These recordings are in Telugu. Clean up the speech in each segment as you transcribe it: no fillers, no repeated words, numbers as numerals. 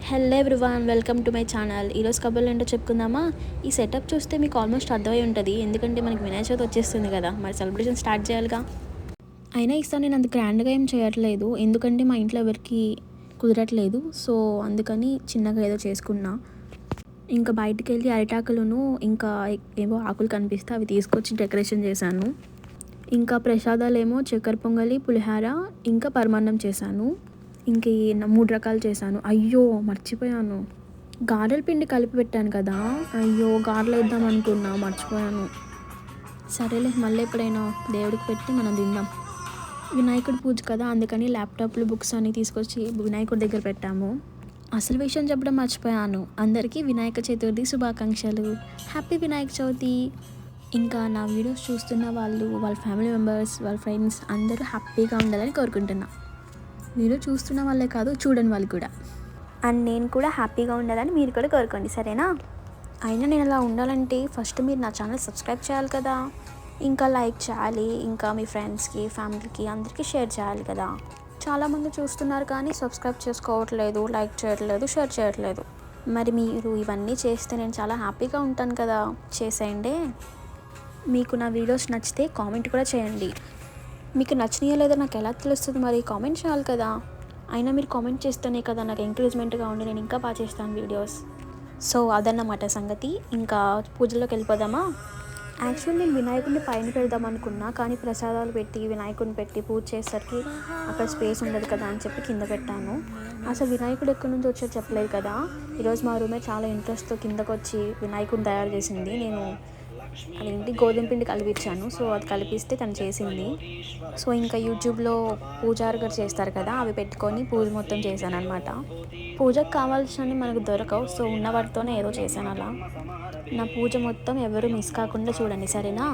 Hello everyone, welcome to my channel. ఈరోజు కబుర్లు ఏంటో చెప్పుకుందామా. ఈ సెటప్ చూస్తే మీకు ఆల్మోస్ట్ అర్థమై ఉంటుంది, ఎందుకంటే మనకి వినాయక చవితి వచ్చేస్తుంది కదా, మరి సెలబ్రేషన్ స్టార్ట్ చేయాలిగా. అయినా ఈసారి నేను అంత గ్రాండ్గా ఏం చేయట్లేదు, ఎందుకంటే మా ఇంట్లో ఎవరికి కుదరట్లేదు. సో అందుకని చిన్నగా ఏదో చేసుకున్నా. ఇంకా బయటికి వెళ్ళి అరిటాకులను ఇంకా ఏవో ఆకులు కనిపిస్తే అవి తీసుకొచ్చి డెకరేషన్ చేశాను. ఇంకా ప్రసాదాలు ఏమో చక్కెర పొంగలి, పులిహార, ఇంకా పరమాన్నం చేశాను. ఇంక 3 రకాలు చేశాను. అయ్యో మర్చిపోయాను, గారెల పిండి కలిపి పెట్టాను కదా. అయ్యో గారెలు వేద్దాం అనుకున్నా, మర్చిపోయాను. సరేలే, మళ్ళీ ఎప్పుడైనా దేవుడికి పెట్టి మనం తిందాం. వినాయకుడి పూజ కదా, అందుకని ల్యాప్టాప్లు బుక్స్ అన్నీ తీసుకొచ్చి వినాయకుడి దగ్గర పెట్టాము. అసలు విషయం చెప్పడం మర్చిపోయాను. అందరికీ వినాయక చతుర్థి శుభాకాంక్షలు. హ్యాపీ వినాయక చవితి. ఇంకా నా వీడియోస్ చూస్తున్న వాళ్ళు, వాళ్ళ ఫ్యామిలీ మెంబర్స్, వాళ్ళ ఫ్రెండ్స్ అందరూ హ్యాపీగా ఉండాలని కోరుకుంటున్నా. వీడియో చూస్తున్న వాళ్ళే కాదు, చూడని వాళ్ళు కూడా. అండ్ నేను కూడా హ్యాపీగా ఉండాలని మీరు కూడా కోరుకోండి, సరేనా? అయినా నేను అలా ఉండాలంటే ఫస్ట్ మీరు నా ఛానల్ సబ్స్క్రైబ్ చేయాలి కదా, ఇంకా లైక్ చేయాలి, ఇంకా మీ ఫ్రెండ్స్కి, ఫ్యామిలీకి అందరికీ షేర్ చేయాలి కదా. చాలామంది చూస్తున్నారు కానీ సబ్స్క్రైబ్ చేసుకోవట్లేదు, లైక్ చేయట్లేదు, షేర్ చేయట్లేదు. మరి మీరు ఇవన్నీ చేస్తే నేను చాలా హ్యాపీగా ఉంటాను కదా, చేసేయండి. మీకు నా వీడియోస్ నచ్చితే కామెంట్ కూడా చేయండి. మీకు నచ్చినాయో లేదో నాకు ఎలా తెలుస్తుంది, మరి కామెంట్ చేయాలి కదా. అయినా మీరు కామెంట్ చేస్తేనే కదా నాకు ఎంకరేజ్మెంట్గా ఉండి నేను ఇంకా బాగా చేస్తాను వీడియోస్. సో అదన్నమాట సంగతి. ఇంకా పూజలోకి వెళ్ళిపోదామా. యాక్చువల్లీ నేను వినాయకుడిని పైన పెడదాం అనుకున్నా, కానీ ప్రసాదాలు పెట్టి వినాయకుడిని పెట్టి పూజ చేసేసరికి అక్కడ స్పేస్ ఉండదు కదా అని చెప్పి కింద పెట్టాను. అసలు వినాయకుడు ఎక్కడి నుంచి వచ్చారో చెప్పలేదు కదా. ఈరోజు మా రూమే చాలా ఇంట్రెస్ట్తో కిందకు వచ్చి వినాయకుడిని తయారు చేసింది. నేను అదేంటి గోధుమ పిండి కలిపించాను, సో అది కలిపిస్తే తను చేసింది. సో ఇంకా యూట్యూబ్లో పూజారి గారు చేస్తారు కదా, అవి పెట్టుకొని పూజ మొత్తం చేశాను అనమాట. పూజకు కావాల్సినవి మనకు దొరకవు, సో ఉన్న వాటితోనే ఏదో చేశాను అలా. నా పూజ మొత్తం ఎవరు మిస్ కాకుండా చూడండి, సరేనా?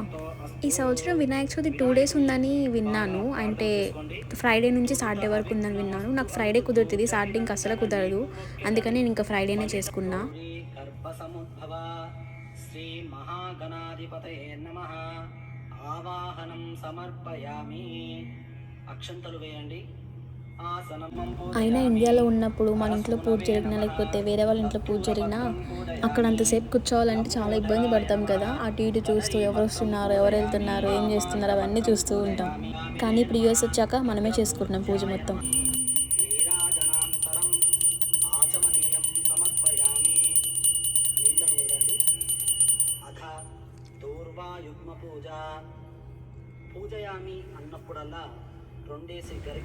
ఈ సంవత్సరం వినాయక చవితి 2 days ఉందని విన్నాను, అంటే ఫ్రైడే నుంచి సాటర్డే వరకు ఉందని విన్నాను. నాకు ఫ్రైడే కుదురుతుంది, సాటర్డే ఇంకా అసలు కుదరదు, అందుకని నేను ఇంకా ఫ్రైడేనే చేసుకున్నా. శ్రీ మహాగణాధిపతయే నమః. ఆవాహనం సమర్పయామి. అక్షంతలు వేయండి. అయినా ఇండియాలో ఉన్నప్పుడు మన ఇంట్లో పూజ జరిగినా, లేకపోతే వేరే వాళ్ళ ఇంట్లో పూజ జరిగినా అక్కడ అంతసేపు కూర్చోవాలంటే చాలా ఇబ్బంది పడతాం కదా. అటు ఇటు చూస్తూ ఎవరు వస్తున్నారు, ఎవరు వెళ్తున్నారు, ఏం చేస్తున్నారు అవన్నీ చూస్తూ ఉంటాం. కానీ ఇప్పుడు యూఎస్ వచ్చాక మనమే చేసుకుంటున్నాం పూజ మొత్తం.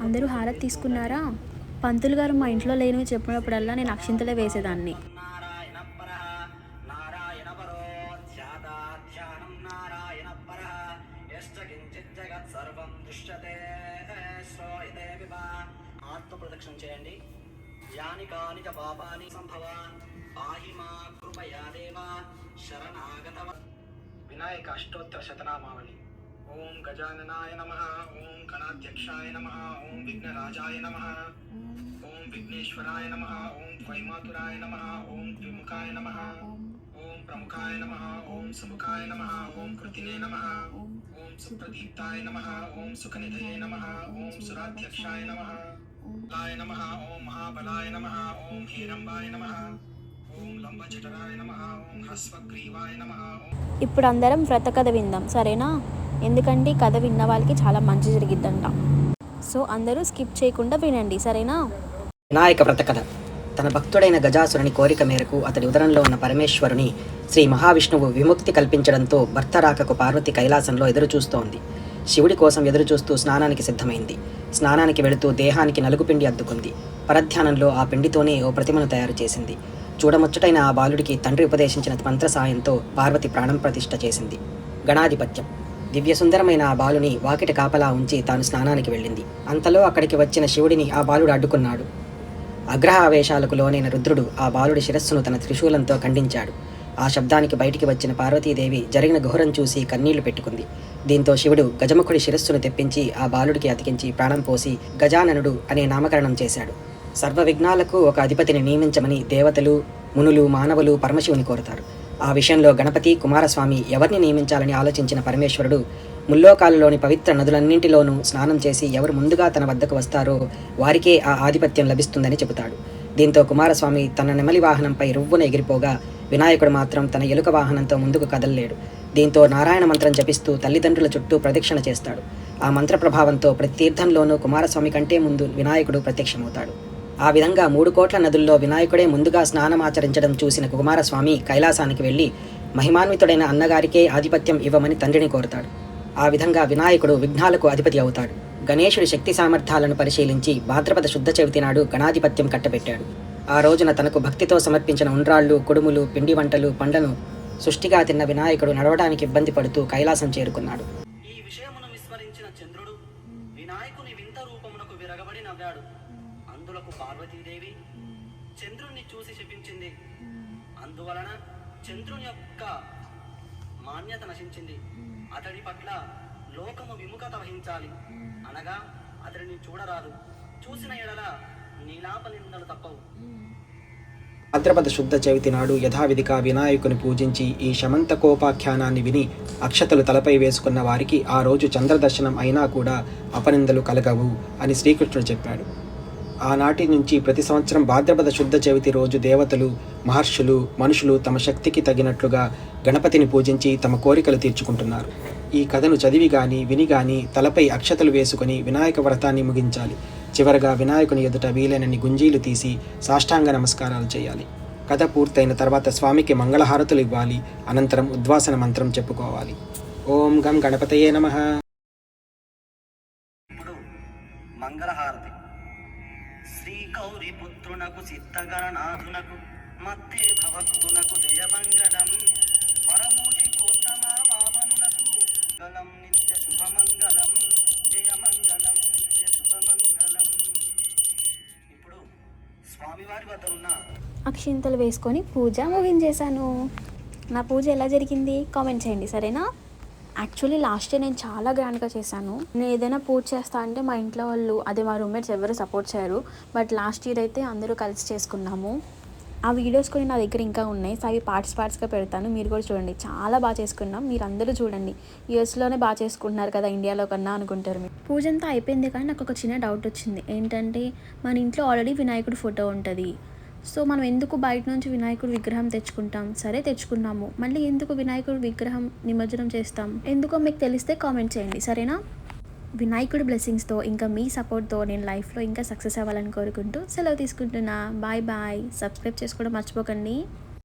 అందరూ హారతి తీసుకున్నారా? పంతులు గారు మా ఇంట్లో లేనివి చెప్పినప్పుడల్లా నేను అక్షింతలే వేసేదాన్ని. ఆత్మ ప్రదక్షిణ చేయండి. యాని కాని చ పాపాని సంభవాన్ పాహి మా కృపయా దేవ శరణాగతవ. వినాయక అష్టోత్తర శతనామావళి. ఓం గజాననాయ నమః. ఓం గణాధ్యక్షాయ నమః. ఓం విఘ్నరాజాయ నమః. ఓం విఘ్నేశ్వరాయ నమః. ఓం ద్వైమాతురాయ నమః. ఓం ద్విముఖాయ నమః. ఓం ప్రముఖాయ నమః. ఓం సుముఖాయ నమః. ఓం కృతినే నమః. ఓం సుప్రదీప్తాయ నమః. ఓం సుఖనిధయే నమః. ఓం సురాధ్యక్షాయ నమః. లాయ నమః. ఓం మహాబలాయ నమః. ఓం హేరంబాయ నమః. ఓం లంబజఠరాయ నమః. ఓం హ్రస్వగ్రీవాయ నమః. ఇప్పుడు అందరం వ్రత కథ విందాం, సరేనా? ఎందుకంటే కథ విన్న వాళ్ళకి చాలా మంచి జరిగిద్దంట. సో అందరూ స్కిప్ చేయకుండా వినండి, సరేనా? వినాయక వ్రత కథ. తన భక్తుడైన గజాసురుని కోరిక మేరకు అతడి ఉదరంలో ఉన్న పరమేశ్వరుని శ్రీ మహావిష్ణువు విముక్తి కల్పించడంతో భర్త రాకకు పార్వతి కైలాసంలో ఎదురుచూస్తోంది. శివుడి కోసం ఎదురుచూస్తూ స్నానానికి సిద్ధమైంది. స్నానానికి వెళుతూ దేహానికి నలుగుపిండి అద్దుకుంది. పరధ్యానంలో ఆ పిండితోనే ఓ ప్రతిమను తయారు చేసింది. చూడముచ్చటైన ఆ బాలుడికి తండ్రి ఉపదేశించిన మంత్ర సాయంతో పార్వతి ప్రాణం ప్రతిష్ఠ చేసింది. గణాధిపత్యం. దివ్యసుందరమైన ఆ బాలుని వాకిట కాపలా ఉంచి తాను స్నానానికి వెళ్ళింది. అంతలో అక్కడికి వచ్చిన శివుడిని ఆ బాలుడు అడ్డుకున్నాడు. ఆగ్రహావేశాలకు లోనైన రుద్రుడు ఆ బాలుడి శిరస్సును తన త్రిశూలంతో ఖండించాడు. ఆ శబ్దానికి బయటికి వచ్చిన పార్వతీదేవి జరిగిన ఘోరం చూసి కన్నీళ్లు పెట్టుకుంది. దీంతో శివుడు గజముఖుడి శిరస్సును తెప్పించి ఆ బాలుడికి అతికించి ప్రాణం పోసి గజాననుడు అనే నామకరణం చేశాడు. సర్వ విఘ్నాలకు ఒక అధిపతిని నియమించమని దేవతలు, మునులు, మానవులు పరమశివుని కోరుతారు. ఆ విషయంలో గణపతి, కుమారస్వామి ఎవరిని నియమించాలని ఆలోచించిన పరమేశ్వరుడు ముల్లోకాలలోని పవిత్ర నదులన్నింటిలోనూ స్నానం చేసి ఎవరు ముందుగా తన వద్దకు వస్తారో వారికే ఆ ఆధిపత్యం లభిస్తుందని చెబుతాడు. దీంతో కుమారస్వామి తన నెమలి వాహనంపై రువ్వున ఎగిరిపోగా వినాయకుడు మాత్రం తన ఎలుక వాహనంతో ముందుకు కదలలేడు. దీంతో నారాయణ మంత్రం జపిస్తూ తల్లిదండ్రుల చుట్టూ ప్రదక్షిణ చేస్తాడు. ఆ మంత్ర ప్రభావంతో ప్రతి తీర్థంలోనూ కుమారస్వామి కంటే ముందు వినాయకుడు ప్రత్యక్షమవుతాడు. ఆ విధంగా 3 కోట్ల నదుల్లో వినాయకుడే ముందుగా స్నానమాచరించడం చూసిన కుమారస్వామి కైలాసానికి వెళ్ళి మహిమాన్వితుడైన అన్నగారికే ఆధిపత్యం ఇవ్వమని తండ్రిని కోరుతాడు. ఆ విధంగా వినాయకుడు విఘ్నాలకు అధిపతి అవుతాడు. గణేశుడి శక్తి సామర్థ్యాలను పరిశీలించి భాద్రపద శుద్ధ చవితి నాడు గణాధిపత్యం కట్టబెట్టాడు. ఆ రోజున తనకు భక్తితో సమర్పించిన ఉండ్రాళ్ళు, కుడుములు, పిండి వంటలు, పండ్లను సుష్టిగా తిన్న వినాయకుడు నడవడానికి ఇబ్బంది పడుతూ కైలాసం చేరుకున్నాడు. ఈ విషయమును విస్మరించిన చంద్రుడు వినాయకుని వింత రూపమునకు విరగబడి నవ్వాడు. అందులకు పార్వతీదేవి చంద్రుణ్ణి చూసి శపించింది. అందువలన చంద్రుని యొక్క మాన్యత నశించింది. అతడి పట్ల లోకము విముఖత వహించాలి, అనగా అతడిని చూడరాదు. చూసిన ఎడల నీలాప నిందలు తప్పవు. భాద్రపద శుద్ధ చవితి నాడు యథావిధిగా వినాయకుని పూజించి ఈ శమంతకోపాఖ్యానాన్ని విని అక్షతలు తలపై వేసుకున్న వారికి ఆ రోజు చంద్రదర్శనం అయినా కూడా అపనిందలు కలగవు అని శ్రీకృష్ణుడు చెప్పాడు. ఆనాటి నుంచి ప్రతి సంవత్సరం భాద్రపద శుద్ధ చవితి రోజు దేవతలు, మహర్షులు, మనుషులు తమ శక్తికి తగినట్లుగా గణపతిని పూజించి తమ కోరికలు తీర్చుకుంటున్నారు. ఈ కథను చదివి గాని విని గాని తలపై అక్షతలు వేసుకొని వినాయక వ్రతాన్ని ముగించాలి. చివరగా వినాయకుని ఎదుట వీలైనన్ని గుంజీలు తీసి సాష్టాంగ నమస్కారాలు చేయాలి. కథ పూర్తయిన తర్వాత స్వామికి మంగళహారతులు ఇవ్వాలి. అనంతరం ఉద్వాసన మంత్రం చెప్పుకోవాలి. ఓం గం గణపతయే నమః. ఇప్పుడు మంగళహారతి. శ్రీ కౌరి పుత్రునకు సిద్ధగణనాథునకు మత్తే భవత్తునకు జయమంగళం. వరమూజి కోత్తమ వామనునకు గలం నిత్య శుభమంగళం. జయమంగళం నిత్య శుభమంగళం. ఇప్పుడు స్వామివారి వద్ద ఉన్న అక్షింతలు వేసుకొని పూజ ముగించేశాను. నా పూజ ఎలా జరిగింది కామెంట్ చేయండి, సరేనా? యాక్చువల్లీ లాస్ట్ ఇయర్ నేను చాలా గ్రాండ్గా చేశాను. నేను ఏదైనా పూజ చేస్తా అంటే మా ఇంట్లో వాళ్ళు, అదే మా రూమ్మేట్స్ ఎవరు సపోర్ట్ చేయరు. బట్ లాస్ట్ ఇయర్ అయితే అందరూ కలిసి చేసుకున్నాము. ఆ వీడియోస్ కొన్ని నా దగ్గర ఇంకా ఉన్నాయి. సో అవి పార్ట్స్గా పెడతాను, మీరు కూడా చూడండి. చాలా బాగా చేసుకున్నాం, మీరు అందరూ చూడండి. యూఎస్లోనే బాగా చేసుకుంటున్నారు కదా ఇండియాలో కన్నా అనుకుంటారు మీరు. పూజ అంతా అయిపోయింది, కానీ నాకు ఒక చిన్న డౌట్ వచ్చింది. ఏంటంటే మన ఇంట్లో ఆల్రెడీ వినాయకుడి ఫోటో ఉంటుంది. సో మనం ఎందుకు బయట నుంచి వినాయకుడి విగ్రహం తెచ్చుకుంటాం? సరే తెచ్చుకున్నాము, మళ్ళీ ఎందుకు వినాయకుడి విగ్రహం నిమజ్జనం చేస్తాం? ఎందుకో మీకు తెలిస్తే కామెంట్ చేయండి, సరేనా? వినాయకుడి బ్లెస్సింగ్స్తో ఇంకా మీ సపోర్ట్తో నేను లైఫ్లో ఇంకా సక్సెస్ అవ్వాలని కోరుకుంటూ సెలవు తీసుకుంటున్నా. Bye bye. సబ్స్క్రైబ్ చేసుకోవడం మర్చిపోకండి.